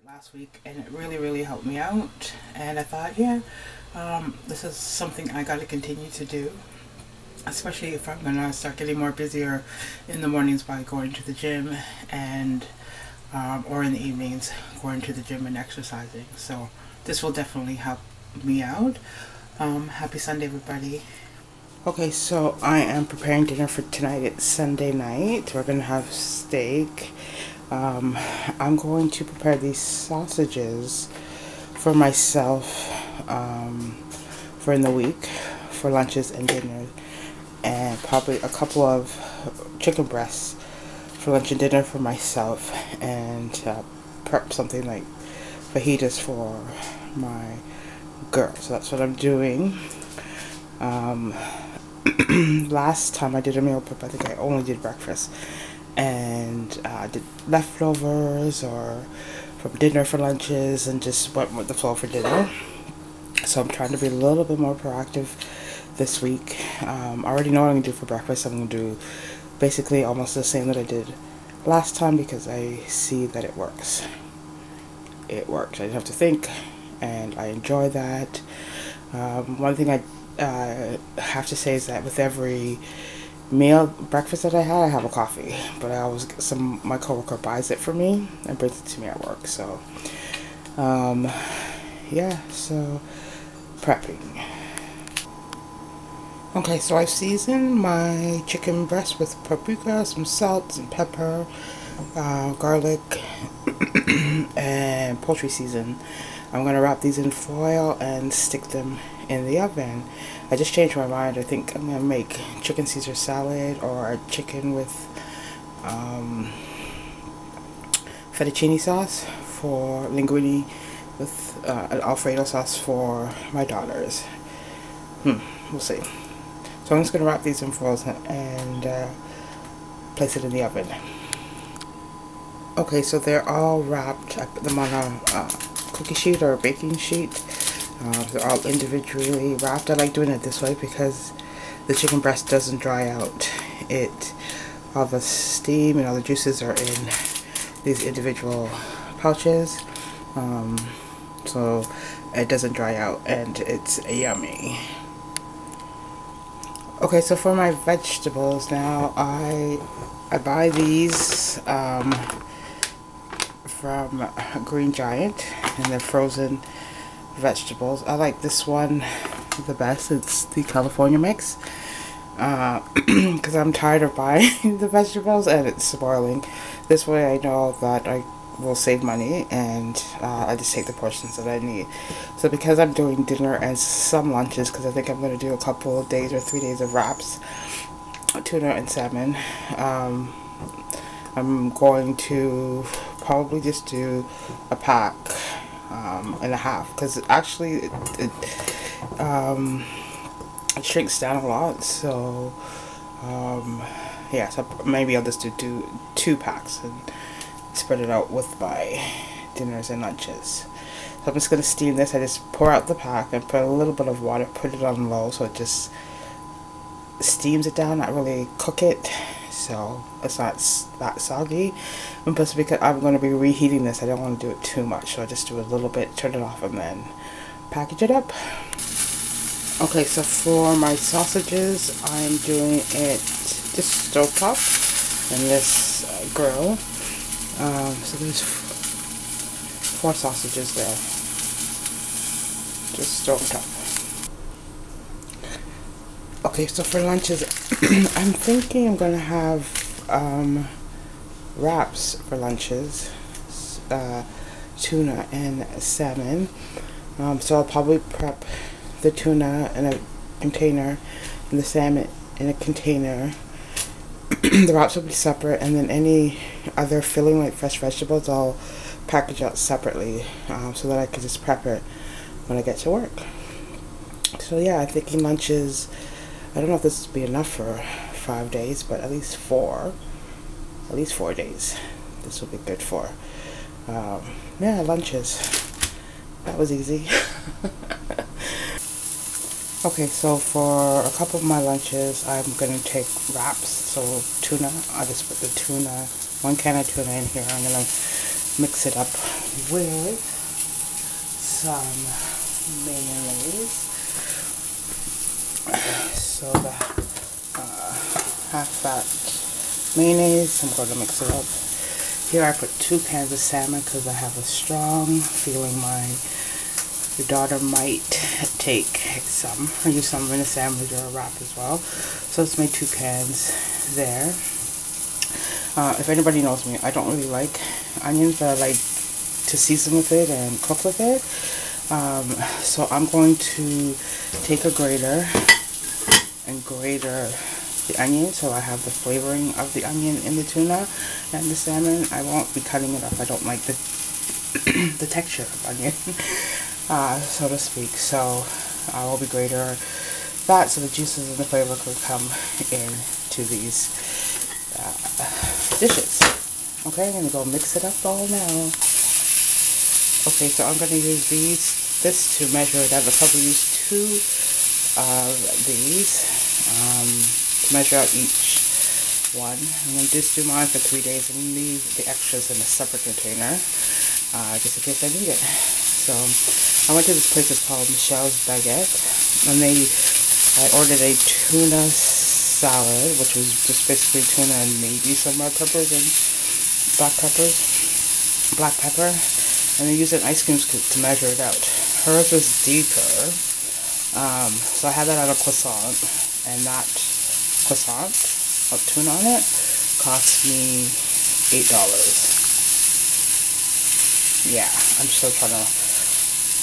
last week, and it really helped me out. And I thought, yeah, this is something I got to continue to do, especially if I'm gonna start getting more busier in the mornings by going to the gym, and or in the evenings going to the gym and exercising. So this will definitely help me out. Happy Sunday, everybody. Okay, so I am preparing dinner for tonight. It's Sunday night. We're gonna have steak. I'm going to prepare these sausages for myself for in the week for lunches and dinner, and probably a couple of chicken breasts for lunch and dinner for myself, and prep something like fajitas for my girl. So that's what I'm doing. Last time I did a meal prep, I think I only did breakfast, and did leftovers or from dinner for lunches, and just went with the flow for dinner. So I'm trying to be a little bit more proactive this week. I already know what I'm going to do for breakfast. I'm going to do basically almost the same that I did last time, because I see that it works. It works. I didn't have to think, and I enjoy that. One thing I have to say is that with every breakfast that I have a coffee, but I always get my coworker buys it for me and brings it to me at work. So yeah, so prepping. Okay, so I've seasoned my chicken breast with paprika, some salt, some pepper, garlic, and poultry season. I'm going to wrap these in foil and stick them in the oven. I just changed my mind. I think I'm going to make chicken Caesar salad, or a chicken with fettuccine sauce for linguine, with an Alfredo sauce for my daughters. We'll see. So I'm just going to wrap these in foil and place it in the oven. Okay, so they're all wrapped. I put them on a cookie sheet or a baking sheet. They're all individually wrapped. I like doing it this way because the chicken breast doesn't dry out. All the steam and all the juices are in these individual pouches, so it doesn't dry out, and it's yummy. Okay, so for my vegetables now, I buy these from Green Giant, and they're frozen vegetables. I like this one the best. It's the California mix, because I'm tired of buying the vegetables and it's spoiling. This way I know that I will save money, and I just take the portions that I need. So because I'm doing dinner and some lunches, because I think I'm going to do a couple of days or 3 days of wraps, tuna and salmon, I'm going to probably just do a pack and a half, because actually it shrinks down a lot. So yeah, so maybe I'll just do two packs and spread it out with my dinners and lunches. So I'm just going to steam this. I just pour out the pack and put a little bit of water, put it on low, so it just steams it down, not really cook it, so it's not that soggy. And plus, because I'm going to be reheating this, I don't want to do it too much, so I just do a little bit, turn it off, and then package it up. Okay, so for my sausages, I'm doing it just stovetop in this grill. So there's 4 sausages there, just stovetop. Okay, so for lunches, I'm thinking I'm gonna have wraps for lunches, tuna and salmon. So I'll probably prep the tuna in a container and the salmon in a container. The wraps will be separate, and then any other filling like fresh vegetables I'll package out separately, so that I can just prep it when I get to work. So yeah, I'm thinking lunches, I don't know if this will be enough for 5 days, but at least 4 days this will be good for. Yeah, lunches. That was easy. Okay, so for a couple of my lunches, I'm going to take wraps. So tuna, I'll just put the tuna, 1 can of tuna in here. I'm going to mix it up with some mayonnaise. So the half-fat mayonnaise, I'm going to mix it up. Here I put 2 cans of salmon because I have a strong feeling your daughter might take some or use some in a sandwich or a wrap as well. So let's make 2 cans there. If anybody knows me, I don't really like onions, but I like to season with it and cook with it. So I'm going to take a grater and grate the onion so I have the flavoring of the onion in the tuna and the salmon. I won't be cutting it up. I don't like the the texture of onion, so to speak. So I will be grater that so the juices and the flavor can come into these dishes. Okay, I'm gonna go mix it up all now. Okay, so I'm gonna use this to measure it out. I'll probably use 2 of these to measure out each one. I'm going to just do mine for 3 days and leave the extras in a separate container just in case I need it. So I went to this place, it's called Michelle's Baguette, and I ordered a tuna salad, which was just basically tuna and maybe some red peppers and black pepper, and they used an ice cream scoop to measure it out. Hers was deeper, so I had that on a croissant, and that croissant with tuna on it cost me $8. Yeah, I'm still trying to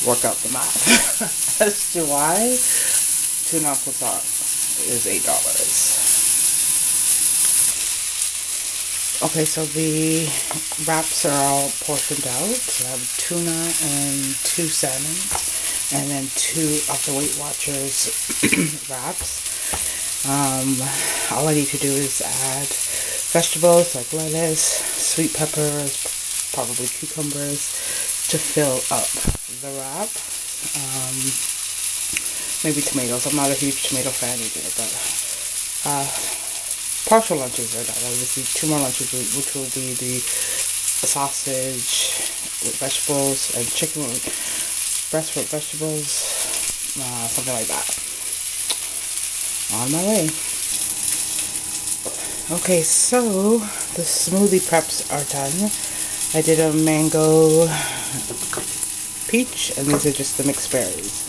work out the math as to why tuna croissant is $8. Okay, so the wraps are all portioned out. So I have tuna and 2 salmon, and then 2 of the Weight Watchers wraps. All I need to do is add vegetables like lettuce, sweet peppers, probably cucumbers to fill up the wrap. Maybe tomatoes. I'm not a huge tomato fan either, but partial lunches are done. Obviously, 2 more lunches, which will be the sausage with vegetables and chicken breast with vegetables, something like that. On my way. Okay, so the smoothie preps are done. I did a mango peach, and these are just the mixed berries,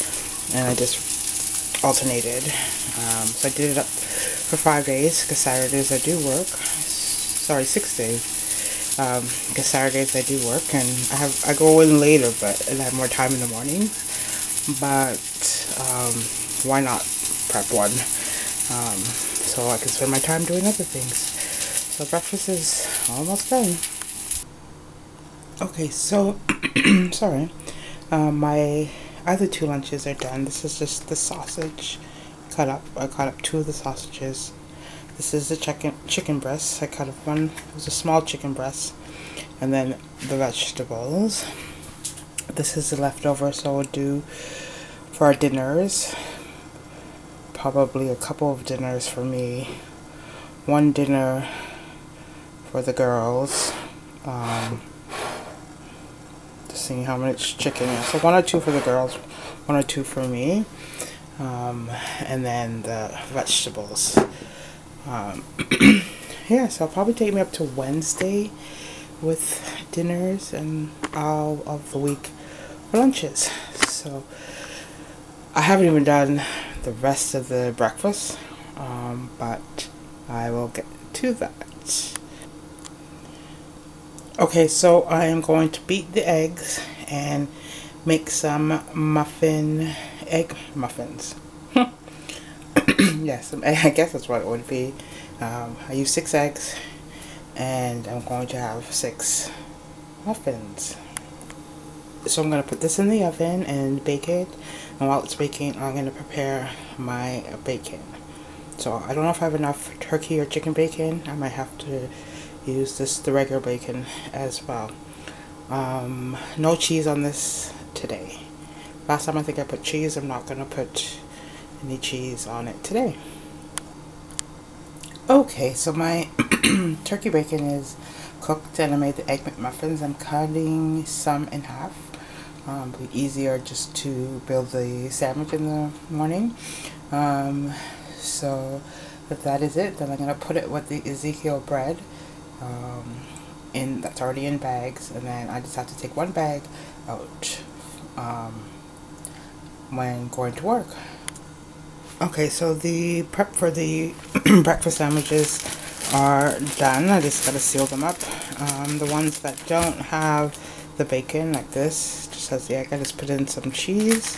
and I just alternated. So I did it up for 5 days because Saturdays I do work. Sorry, 6 days. Because Saturdays I do work, and I go in later, but I have more time in the morning. But why not prep one? So I can spend my time doing other things. So breakfast is almost done. Okay, so sorry. My other 2 lunches are done. This is just the sausage cut up. I cut up 2 of the sausages. This is the chicken breast. I cut up one. It was a small chicken breast, and then the vegetables. This is the leftover, so we'll do for our dinners. Probably a couple of dinners for me. 1 dinner for the girls. Just seeing how much chicken. So 1 or 2 for the girls, 1 or 2 for me. And then the vegetables. Yeah, so it'll probably take me up to Wednesday with dinners and all of the week for lunches. So I haven't even done the rest of the breakfast, but I will get to that. Okay, so I am going to beat the eggs and make some egg muffins. Yes, I guess that's what it would be. I use 6 eggs, and I'm going to have 6 muffins. So I'm going to put this in the oven and bake it, and while it's baking, I'm going to prepare my bacon. So I don't know if I have enough turkey or chicken bacon. I might have to use the regular bacon as well. No cheese on this today. Last time I think I put cheese. I'm not going to put any cheese on it today. Okay, so my turkey bacon is cooked and I made the egg McMuffins. I'm cutting some in half. It'll be easier just to build the sandwich in the morning. So if that is it, then I'm gonna put it with the Ezekiel bread that's already in bags, and then I just have to take one bag out when going to work. Okay, so the prep for the breakfast sandwiches are done. I just gotta seal them up. The ones that don't have the bacon, like this, just has the egg, I just put in some cheese.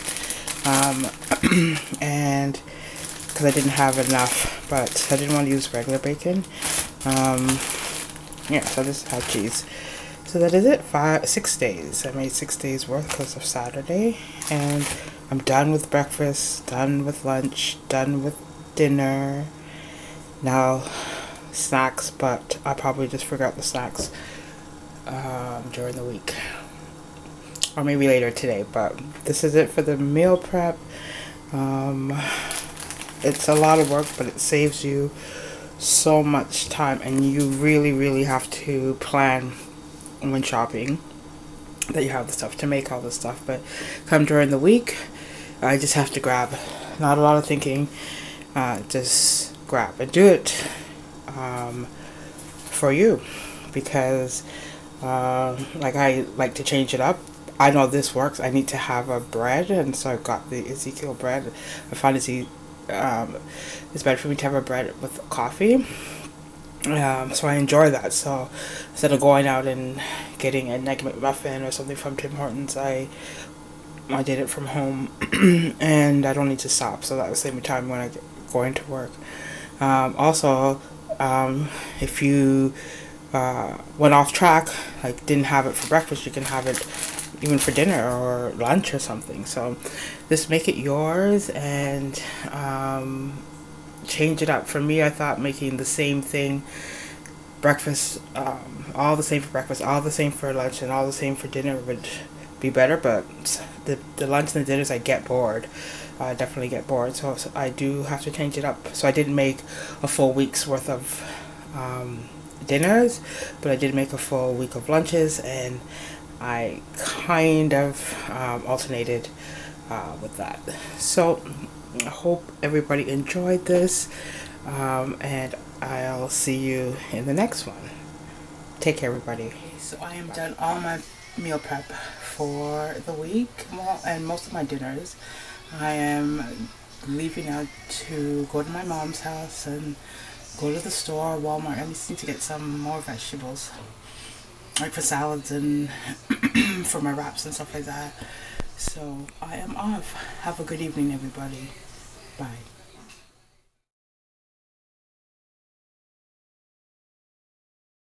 And because I didn't have enough, but I didn't want to use regular bacon. Yeah, so I just had cheese. So that is it. 6 days. I made 6 days worth because of Saturday, and I'm done with breakfast, done with lunch, done with dinner. Now snacks, but I probably just forgot the snacks during the week, or maybe later today. But this is it for the meal prep. It's a lot of work, but it saves you so much time, and you really have to plan when shopping that you have the stuff to make all this stuff. But come during the week, I just have to grab, not a lot of thinking, just grab and do it for you, because like I like to change it up. I know this works. I need to have a bread, and so I've got the Ezekiel bread. I find it's better for me to have a bread with coffee. So I enjoy that. So instead of going out and getting an egg McMuffin or something from Tim Hortons, I did it from home, and I don't need to stop. So that will save me time when I go into work. Also, if you went off track, like didn't have it for breakfast, you can have it even for dinner or lunch or something. So just make it yours and change it up. For me, I thought making the same thing, breakfast, all the same for breakfast, all the same for lunch, and all the same for dinner would be better. But the lunch and the dinners, I get bored. I definitely get bored. So I do have to change it up. So I didn't make a full week's worth of dinners, but I did make a full week of lunches, and I kind of alternated with that. So I hope everybody enjoyed this, and I'll see you in the next one. Take care, everybody. So I am done all my meal prep for the week, and most of my dinners. I am leaving out to go to my mom's house and go to the store, Walmart. I just need to get some more vegetables, like for salads and for my wraps and stuff like that. So I am off. Have a good evening, everybody. Bye.